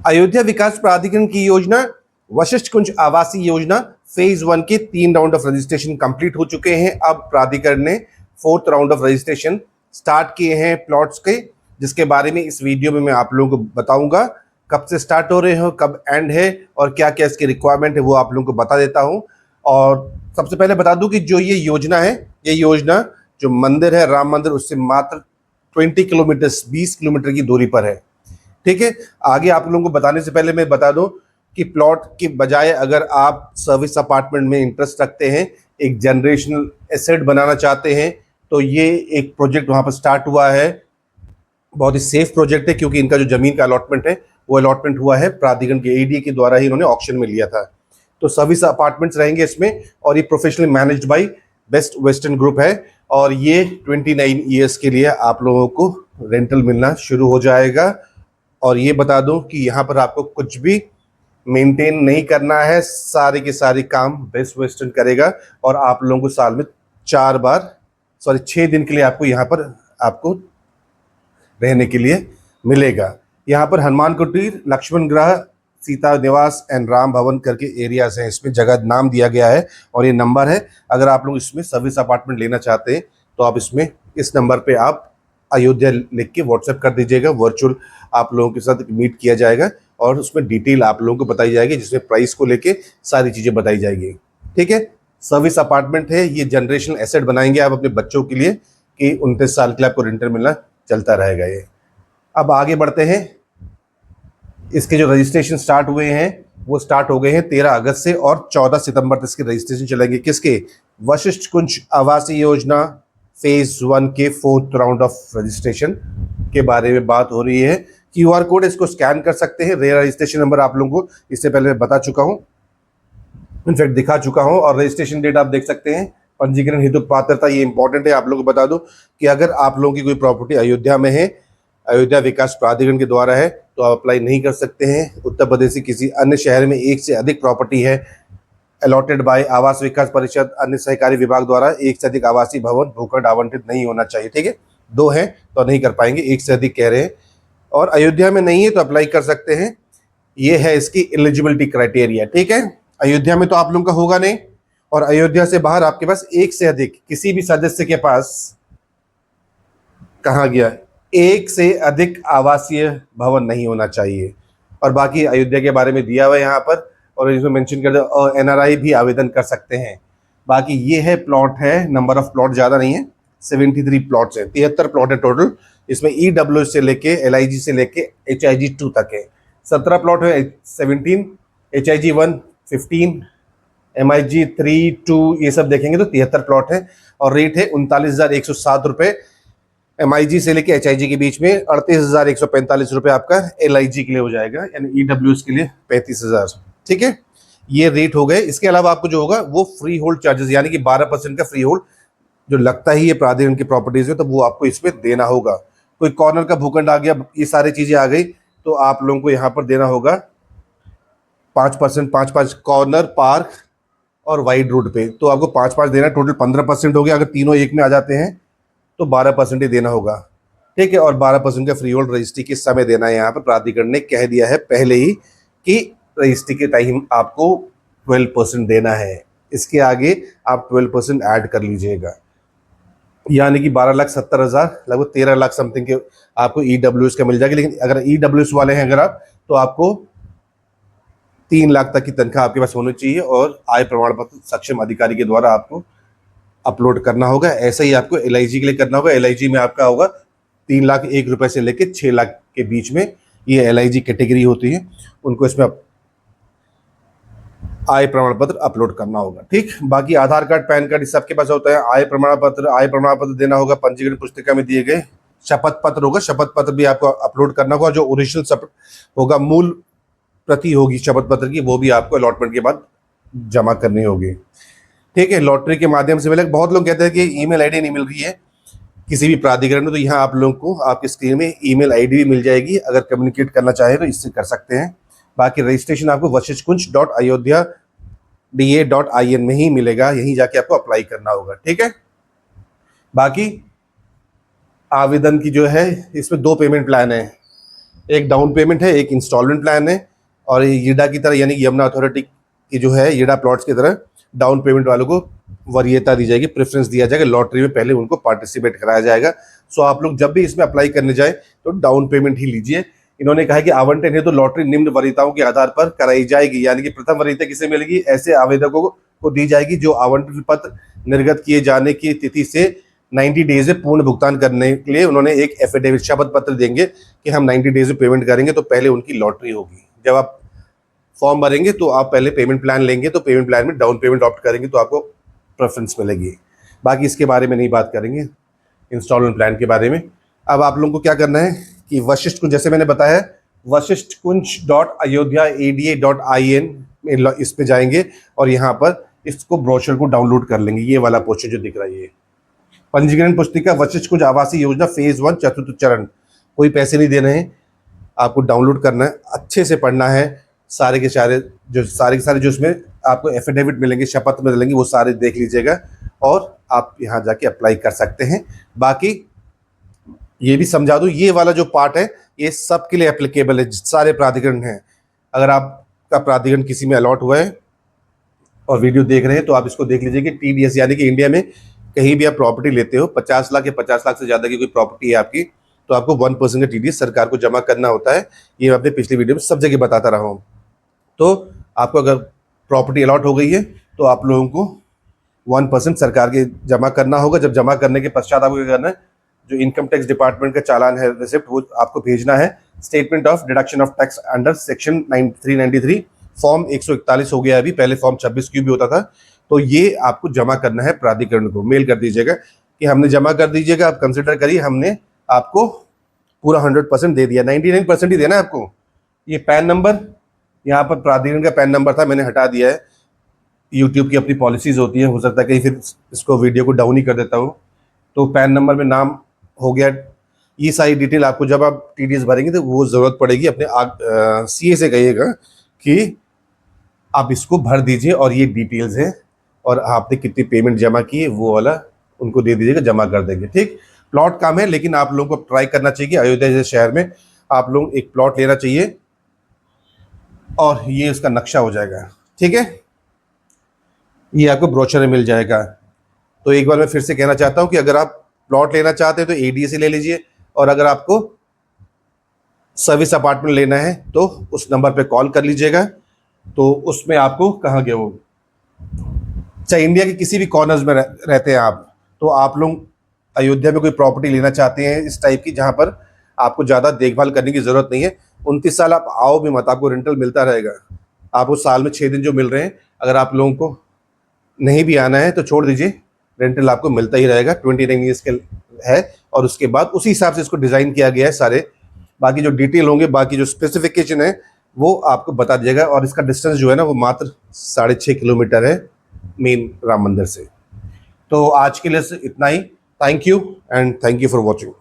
अयोध्या विकास प्राधिकरण की योजना वशिष्ठ कुंज आवासीय योजना फेज 1 के 3 राउंड ऑफ रजिस्ट्रेशन कंप्लीट हो चुके हैं। अब प्राधिकरण ने 4th round of registration start किए हैं प्लॉट्स के, जिसके बारे में इस वीडियो में मैं आप लोगों को बताऊंगा। कब से स्टार्ट हो रहे हो, कब एंड है और क्या क्या इसकी रिक्वायरमेंट है वो आप लोगों को बता देता हूं। और सबसे पहले बता दूं कि जो ये योजना है, ये योजना जो मंदिर है राम मंदिर, उससे मात्र 20 किलोमीटर 20 किलोमीटर की दूरी पर है। ठीक है, आगे आप लोगों को बताने से पहले मैं बता दूं कि प्लॉट के बजाय अगर आप सर्विस अपार्टमेंट में इंटरेस्ट रखते हैं, एक जनरेशनल एसेट बनाना चाहते हैं, तो ये एक प्रोजेक्ट वहां पर स्टार्ट हुआ है। बहुत ही सेफ प्रोजेक्ट है क्योंकि इनका जो जमीन का अलॉटमेंट है वो अलॉटमेंट हुआ है प्राधिकरण के एडीए के द्वारा ही इन्होंने ऑक्शन में लिया था। तो सर्विस अपार्टमेंट्स रहेंगे इसमें और ये professionally managed by best western group है और ये 29 ईयर्स के लिए आप लोगों को रेंटल मिलना शुरू हो जाएगा। और ये बता दूं कि यहाँ पर आपको कुछ भी मेंटेन नहीं करना है, सारे के सारे काम बेस्ट वेस्टर्न करेगा और आप लोगों को साल में 6 दिन के लिए आपको यहाँ पर आपको रहने के लिए मिलेगा। यहाँ पर हनुमान कुटीर, लक्ष्मण ग्रह, सीता निवास एंड राम भवन करके एरियाज हैं, इसमें जगह नाम दिया गया है और ये नंबर है। अगर आप लोग इसमें सर्विस अपार्टमेंट लेना चाहते हैं तो आप इसमें इस नंबर पे आप अयोध्या लिख के व्हाट्सएप कर दीजिएगा। वर्चुअल आप लोगों के साथ मीट किया जाएगा और उसमें डिटेल आप लोगों को बताई जाएगी, जिसमें प्राइस को लेके सारी चीज़ें बताई जाएगी। ठीक है, सर्विस अपार्टमेंट है, ये जनरेशनल एसेट बनाएंगे आप अपने बच्चों के लिए कि 29 साल के लिए आपको रेंटल मिलना चलता रहेगा ये। अब आगे बढ़ते हैं। इसके जो रजिस्ट्रेशन स्टार्ट हुए हैं वो स्टार्ट हो गए हैं 13 अगस्त से और 14 सितंबर तक इसके रजिस्ट्रेशन चलेंगे। किसके? वशिष्ठ कुंज आवासीय योजना फेज 1 के 4th राउंड ऑफ रजिस्ट्रेशन के बारे में बात हो रही है। QR कोड इसको स्कैन कर सकते हैं। रजिस्ट्रेशन नंबर आप लोगों को इससे पहले बता चुका हूँ, इनफैक्ट दिखा चुका हूँ। और रजिस्ट्रेशन डेट आप देख सकते हैं। पंजीकरण हेतु पात्रता, ये इंपॉर्टेंट है, आप लोगों को बता दूं कि अगर आप लोगों की कोई प्रॉपर्टी अयोध्या में है, अयोध्या विकास प्राधिकरण के द्वारा है, तो आप अप्लाई नहीं कर सकते हैं। उत्तर प्रदेश के किसी अन्य शहर में एक से अधिक प्रॉपर्टी है अलॉटेड बाय आवास विकास परिषद अन्य सहकारी विभाग द्वारा, एक से अधिक आवासीय भवन भूखंड आवंटित नहीं होना चाहिए। ठीक है, 2 हैं तो नहीं कर पाएंगे, एक से अधिक कह रहे हैं। और अयोध्या में नहीं है तो अप्लाई कर सकते हैं। ये है इसकी एलिजिबिलिटी क्राइटेरिया। ठीक है, अयोध्या में तो आप लोगों का होगा नहीं और अयोध्या से बाहर आपके पास एक से अधिक किसी भी सदस्य के पास, कहाँ गया, एक से अधिक आवासीय भवन नहीं होना चाहिए। और बाकी अयोध्या के बारे में दिया हुआ है यहाँ पर और इसमें मेंशन कर दो, NRI भी आवेदन कर सकते हैं। बाकी ये है प्लॉट है, नंबर ऑफ प्लॉट ज़्यादा नहीं है, 73 प्लॉट्स हैं, 73 प्लॉट है टोटल। इसमें EW से लेके LIG से लेके HIG 2 तक है। 17 प्लॉट है, 17, HIG 1 15, MIG 3 2 ये सब देखेंगे तो 73 प्लॉट है। और रेट है 39,107 रुपये MIG से लेके HIG के बीच में, 38,145 रुपये आपका LIG के लिए हो जाएगा, यानी EWS के लिए 35,000। ठीक है, ये रेट हो गए। इसके अलावा आपको जो होगा वो फ्री होल्ड चार्जेस, यानी कि 12% का फ्री होल्ड जो लगता ही है प्राधिकरण की प्रॉपर्टीज में, तो वो आपको इसमें देना होगा। कोई कॉर्नर का भूखंड आ गया, ये सारी चीजें आ गई, तो आप लोगों को यहाँ पर देना होगा 5%, 5 कॉर्नर, पार्क और वाइड रोड पे, तो आपको 5 देना, टोटल 15% हो गया। अगर तीनों एक में आ जाते हैं तो 12% ही देना होगा। ठीक है, और 12% का फ्री होल्ड रजिस्ट्री के समय देना है। यहाँ पर प्राधिकरण ने कह दिया है पहले ही कि रजिस्ट्री के टाइम आपको 12% देना है। इसके आगे आप 12% ऐड कर लीजिएगा, यानी कि 12,70,000, लगभग 13 लाख समथिंग के आपको EWS का मिल जाएगा। लेकिन अगर EWS वाले हैं अगर आप, तो आपको 3 लाख तक की तनख्वाह आपके पास होनी चाहिए और आय प्रमाण पत्र सक्षम अधिकारी के द्वारा आपको अपलोड करना होगा। ऐसा ही आपको LIG के लिए करना होगा। LIG में आपका होगा 3,01,000 रुपये से लेकर 6 लाख के बीच में, ये LIG कैटेगरी होती है, उनको इसमें आय प्रमाण पत्र अपलोड करना होगा। ठीक, बाकी आधार कार्ड, पैन कार्ड इस सबके पास होता है। आय प्रमाण पत्र देना होगा। पंजीकरण पुस्तिका में दिए गए शपथ पत्र होगा, शपथ पत्र भी आपको अपलोड करना होगा। जो ओरिजिनल शपथ होगा, मूल प्रति होगी शपथ पत्र की, वो भी आपको अलॉटमेंट के बाद जमा करनी होगी। ठीक है, लॉटरी के माध्यम से मिलेगा। बहुत लोग कहते हैं कि ईमेल आईडी नहीं मिल रही है किसी भी प्राधिकरण में, तो यहाँ आप लोगों को आपकी स्क्रीन में ईमेल आईडी भी मिल जाएगी। अगर कम्युनिकेट करना चाहे तो इससे कर सकते हैं। बाकी रजिस्ट्रेशन आपको www.ayodhya.da.in में ही मिलेगा, यहीं जाके आपको अप्लाई करना होगा। ठीक है, बाकी आवेदन की जो है इसमें 2 पेमेंट प्लान है। एक डाउन पेमेंट है, एक इंस्टॉलमेंट प्लान है, और ये यीडा की तरह यानी कि यमुना अथॉरिटी की जो है यीडा प्लॉट्स की तरह डाउन पेमेंट वालों को वरीयता दी जाएगी, प्रेफरेंस दिया जाएगा, लॉटरी में पहले उनको पार्टिसिपेट कराया जाएगा। सो आप लोग जब भी इसमें अप्लाई करने जाए तो डाउन पेमेंट ही लीजिए। इन्होंने कहा कि आवंटन है तो लॉटरी निम्न वरीयताओं के आधार पर कराई जाएगी, यानी कि प्रथम वरीयता किसे मिलेगी, ऐसे आवेदकों को दी जाएगी जो आवंटन पत्र निर्गत किए जाने की तिथि से 90 डेज में पूर्ण भुगतान करने के लिए उन्होंने एक एफिडेविट शपथ पत्र देंगे कि हम 90 डेज में पेमेंट करेंगे, तो पहले उनकी लॉटरी होगी। जब आप फॉर्म भरेंगे तो आप पहले पेमेंट प्लान लेंगे, तो पेमेंट प्लान में डाउन पेमेंट ऑप्ट करेंगे तो आपको प्रेफरेंस मिलेगी। बाकी इसके बारे में नहीं बात करेंगे, इंस्टॉलमेंट प्लान के बारे में। अब आप लोगों को क्या करना है कि वशिष्ठ कुंज, जैसे मैंने बताया, washishthkunj.ayodhya.in इस पे जाएंगे और यहाँ पर इसको ब्रोशर को डाउनलोड कर लेंगे। ये वाला पोर्शन जो दिख रहा है, ये पंजीकरण पुस्तिका वशिष्ठ कुंज आवासीय योजना फेज 1 चतुर्थ चरण, कोई पैसे नहीं देने हैं, आपको डाउनलोड करना है, अच्छे से पढ़ना है, सारे के सारे जो इसमें आपको एफिडेविट मिलेंगे, शपथ मिलेंगे, वो सारे देख लीजिएगा और आप यहाँ जाके अप्लाई कर सकते हैं। बाकी ये भी समझा दूँ, ये वाला जो पार्ट है ये सबके लिए एप्लीकेबल है, सारे प्राधिकरण हैं। अगर आपका प्राधिकरण किसी में अलॉट हुआ है और वीडियो देख रहे हैं तो आप इसको देख लीजिए कि TDS यानी कि इंडिया में कहीं भी आप प्रॉपर्टी लेते हो, 50 लाख या 50 लाख से ज़्यादा की कोई प्रॉपर्टी है आपकी, तो आपको 1% का TDS सरकार को जमा करना होता है। ये मैं अपने पिछली वीडियो में सब जगह बताता रहा हूँ। तो आपको अगर प्रॉपर्टी अलॉट हो गई है तो आप लोगों को 1% सरकार के जमा करना होगा। जब जमा करने के पश्चात आपको क्या करना है, जो इनकम टैक्स डिपार्टमेंट का चालान है, रिसिप्ट, वो आपको भेजना है। Statement of deduction of tax under section 393 form 141 हो गया अभी, पहले फॉर्म 26 क्यू भी होता था। तो ये आपको जमा करना है, प्राधिकरण को मेल कर दीजिएगा कि हमने जमा कर दीजिएगा, आप कंसिडर करिए हमने आपको पूरा 100% दे दिया, 99% ही देना है आपको। ये पैन नंबर, यहाँ पर प्राधिकरण का पैन नंबर था, मैंने हटा दिया है। यूट्यूब की अपनी पॉलिसीज होती है, हो सकता है कहीं फिर इसको वीडियो को डाउन ही कर देता हूँ। तो पैन नंबर में नाम हो गया, ये सारी डिटेल आपको जब आप TDS भरेंगे तो वो ज़रूरत पड़ेगी। अपने CA से कहिएगा कि आप इसको भर दीजिए और ये डिटेल्स हैं और आपने कितनी पेमेंट जमा की है वो वाला उनको दे दीजिएगा, जमा कर देंगे। ठीक, प्लॉट काम है, लेकिन आप लोगों को ट्राई करना चाहिए कि अयोध्या जैसे शहर में आप लोग एक प्लॉट लेना चाहिए और ये उसका नक्शा हो जाएगा। ठीक है, ये आपको ब्रोशर में मिल जाएगा। तो एक बार मैं फिर से कहना चाहता हूँ कि अगर आप प्लॉट लेना चाहते हैं तो ADS ले लीजिए, और अगर आपको सर्विस अपार्टमेंट लेना है तो उस नंबर पे कॉल कर लीजिएगा। तो उसमें आपको कहाँ गया वो, चाहे इंडिया के किसी भी कॉर्नर्स में रहते हैं आप, तो आप लोग अयोध्या में कोई प्रॉपर्टी लेना चाहते हैं इस टाइप की जहाँ पर आपको ज़्यादा देखभाल करने की ज़रूरत नहीं है, 29 साल आप आओ भी मत, आपको रेंटल मिलता रहेगा। आपको साल में 6 दिन जो मिल रहे हैं, अगर आप लोगों को नहीं भी आना है तो छोड़ दीजिए, रेंटल आपको मिलता ही रहेगा। 29 ईयर्स के है और उसके बाद उसी हिसाब से इसको डिज़ाइन किया गया है सारे। बाकी जो डिटेल होंगे, बाकी जो स्पेसिफिकेशन है वो आपको बता दिएगा। और इसका डिस्टेंस जो है ना वो मात्र 6.5 किलोमीटर है मेन राम मंदिर से। तो आज के लिए इतना ही। Thank you and thank you for watching.